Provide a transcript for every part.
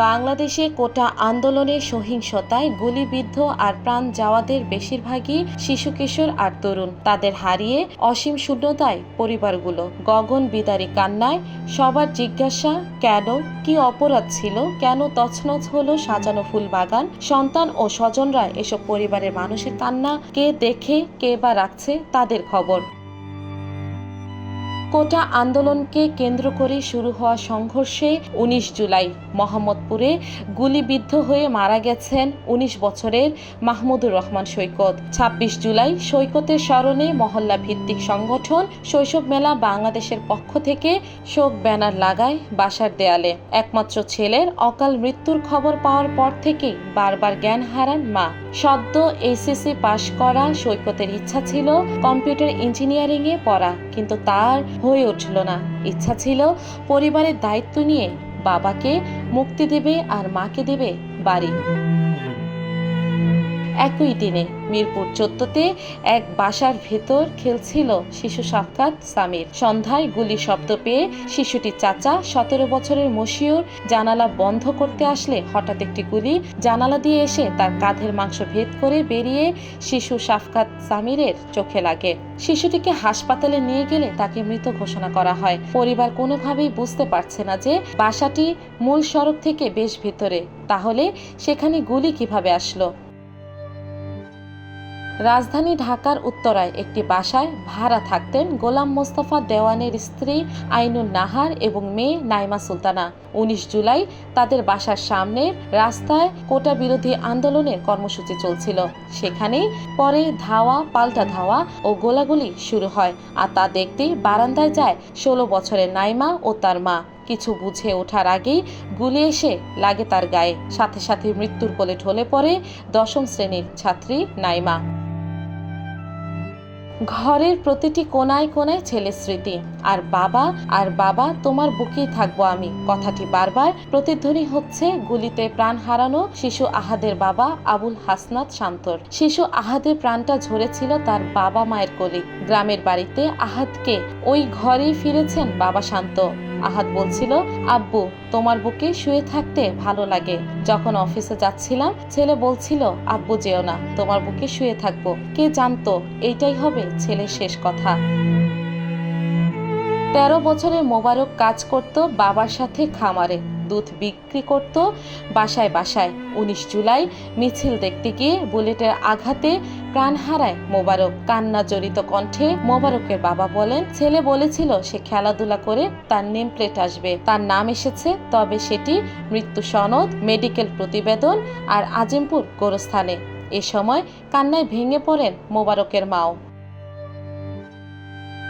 বাংলাদেশে কোটা আন্দোলনের সহিংসতায় গুলিবিদ্ধ আর প্রাণ যাওয়াদের বেশিরভাগই শিশু কিশোর আর তরুণ। তাদের হারিয়ে অসীম শূন্যতায় পরিবারগুলো, গগন বিদারী কান্নায় সবার জিজ্ঞাসা, কেন, কি অপরাধ ছিল, কেন তছনছ হলো সাজানো ফুল বাগান। সন্তান ও স্বজনরা এসব পরিবারের মানুষের কান্না কে দেখে, কে বা রাখছে তাদের খবর। কোটা আন্দোলনকে কেন্দ্র করে শুরু হওয়া সংঘর্ষে ১৯ জুলাই মোহাম্মদপুরে গুলিবিদ্ধ হয়ে মারা গেছেন ১৯ বছরের মাহমুদুর রহমান সৈকত। ২৬ জুলাই সৈকতের স্মরণে মহল্লা ভিত্তিক সংগঠন শৈশব মেলা বাংলাদেশের পক্ষ থেকে শোক ব্যানার লাগায় বাসার দেয়ালে। একমাত্র ছেলের অকাল মৃত্যুর খবর পাওয়ার পর থেকেই বারবার জ্ঞান হারান মা। সদ্য এইচএসসি পাশ করা সৈকতের ইচ্ছা ছিল কম্পিউটার ইঞ্জিনিয়ারিংয়ে পড়া, কিন্তু তার হয়ে উঠল না। ইচ্ছা ছিল পরিবারের দায়িত্ব নিয়ে বাবাকে মুক্তি দেবে আর মাকে দেবে বাড়ি। একই দিনে মিরপুর ১৪তে এক বাসার ভেতর খেলছিল শিশু সাফকাত সামির। সন্ধ্যায় গুলি শব্দ পেয়ে শিশুটির চাচা ১৭ বছরের মশিউর জানালা বন্ধ করতে আসলে হঠাৎ একটি গুলি জানালা দিয়ে এসে তার কাঁধের মাংস ভেদ করে বেরিয়ে শিশু সাফকাত সামিরের চোখে লাগে। শিশুটিকে হাসপাতালে নিয়ে গেলে তাকে মৃত ঘোষণা করা হয়। পরিবার কোনোভাবেই বুঝতে পারছে না যে বাসাটি মূল সড়ক থেকে বেশ ভেতরে, তাহলে সেখানে গুলি কিভাবে আসলো। রাজধানী ঢাকার উত্তরায় একটি বাসায় ভাড়া থাকতেন গোলাম মোস্তফা দেওয়ানের স্ত্রী আইনুন নাহার এবং মেয়ে নাইমা সুলতানা। ১৯ জুলাই তাদের বাসার সামনের রাস্তায় কোটা বিরোধী আন্দোলনের কর্মসূচি চলছিল। সেখানেই পরে ধাওয়া পাল্টা ধাওয়া ও গোলাগুলি শুরু হয়, আর তা দেখতেই বারান্দায় যায় ১৬ বছরের নাইমা ও তার মা। কিছু বুঝে ওঠার আগেই গুলি এসে লাগে তার গায়ে। সাথে সাথে মৃত্যুর কোলে ঢলে পড়ে ১০ম শ্রেণীর ছাত্রী নাইমা। ঘরের প্রতিটি কোনায় কোনায় ছেলের স্মৃতি। আর বাবা তোমার বুকেই থাকবো আমি, কথাটি বারবার প্রতিধ্বনি হচ্ছে গুলিতে প্রাণ হারানো শিশু আহাদের বাবা আবুল হাসনাত শান্তর। শিশু আহাদের প্রাণটা ঝরেছিল তার বাবা মায়ের কোলে। গ্রামের বাড়িতে আহাদকে ওই ঘরেই ফিরেছেন বাবা শান্ত। আহাদ বলছিল, আব্বু তোমার বুকে শুয়ে থাকতে ভালো লাগে। যখন অফিসে যাচ্ছিলাম ছেলে বলছিল, আব্বু যেও না, তোমার বুকে শুয়ে থাকবো। কে জানতো এইটাই হবে ছেলের শেষ কথা। ১৩ বছরের মোবারক কাজ করত বাবার সাথে খামারে, দুধ বিক্রি করত বাসায় বাসায়। ১৯ জুলাই মিছিল দেখতে গিয়ে বুলেটের আঘাতে প্রাণ হারায় মোবারক। কান্না জড়িত কণ্ঠে মোবারকের বাবা বলেন, ছেলে বলেছিল সে খেলাধুলা করে তার নেম প্লেট আসবে, তার নাম এসেছে, তবে সেটি মৃত্যু সনদ, মেডিকেল প্রতিবেদন আর আজিমপুর গোরস্থানে। এ সময় কান্নায় ভেঙে পড়েন মোবারকের মাও।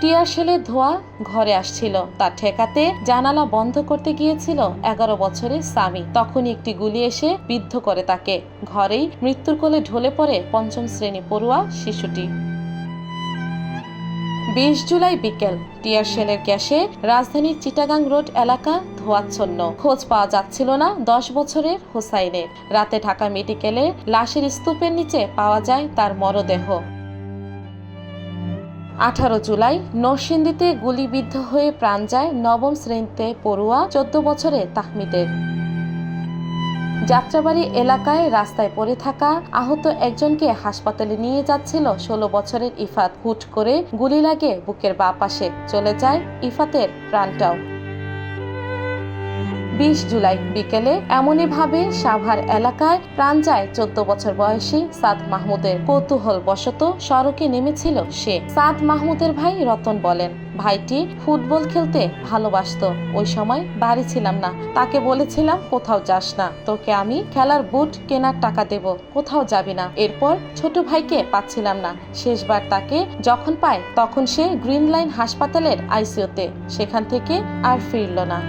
টিয়ার শেলের ধোঁয়া ঘরে আসছিল, তা ঠেকাতে জানালা বন্ধ করতে গিয়েছিল ১১ বছরের সামি। তখনই একটি গুলি এসে বিদ্ধ করে তাকে। ঘরেই মৃত্যুর কোলে ঢলে পড়ে ৫ম শ্রেণী পড়ুয়া শিশুটি। ২০ জুলাই বিকেল টিয়ার শেলের গ্যাসে রাজধানীর চিটাগাং রোড এলাকা ধোঁয়াচ্ছন্ন। খোঁজ পাওয়া যাচ্ছিল না ১০ বছরের হোসাইনের। রাতে ঢাকা মেডিকেলে লাশের স্তূপের নিচে পাওয়া যায় তার মরদেহ। ১৮ জুলাই নরসিংদীতে গুলিবিদ্ধ হয়ে প্রাণ যায় ৯ম শ্রেণীতে পড়ুয়া ১৪ বছরের তাহমিদের। যাত্রাবাড়ি এলাকায় রাস্তায় পড়ে থাকা আহত একজনকে হাসপাতালে নিয়ে যাচ্ছিল ১৬ বছরের ইফাত। হুট করে গুলি লাগে বুকের বাঁ পাশে, চলে যায় ইফাতের প্রাণটাও। ২০ জুলাই বিকেলে এমনই ভাবে সাভার এলাকায় প্রাণ যায় ১৪ বছর বয়সী সাদ মাহমুদের। কৌতূহল বশত সড়কে নেমেছিল সে। সাদ মাহমুদের ভাই রতন বলেন, ভাইটি ফুটবল খেলতে ভালোবাসতো। ওই সময় বাড়ি ছিলাম না, তাকে বলেছিলাম কোথাও যাস না, তোকে আমি খেলার বুট কেনার টাকা দেব, কোথাও যাবি না। এরপর ছোট ভাইকে পাচ্ছিলাম না, শেষবার তাকে যখন পাই তখন সে গ্রিন লাইন হাসপাতালের আইসিইউতে, সেখান থেকে আর ফিরল না।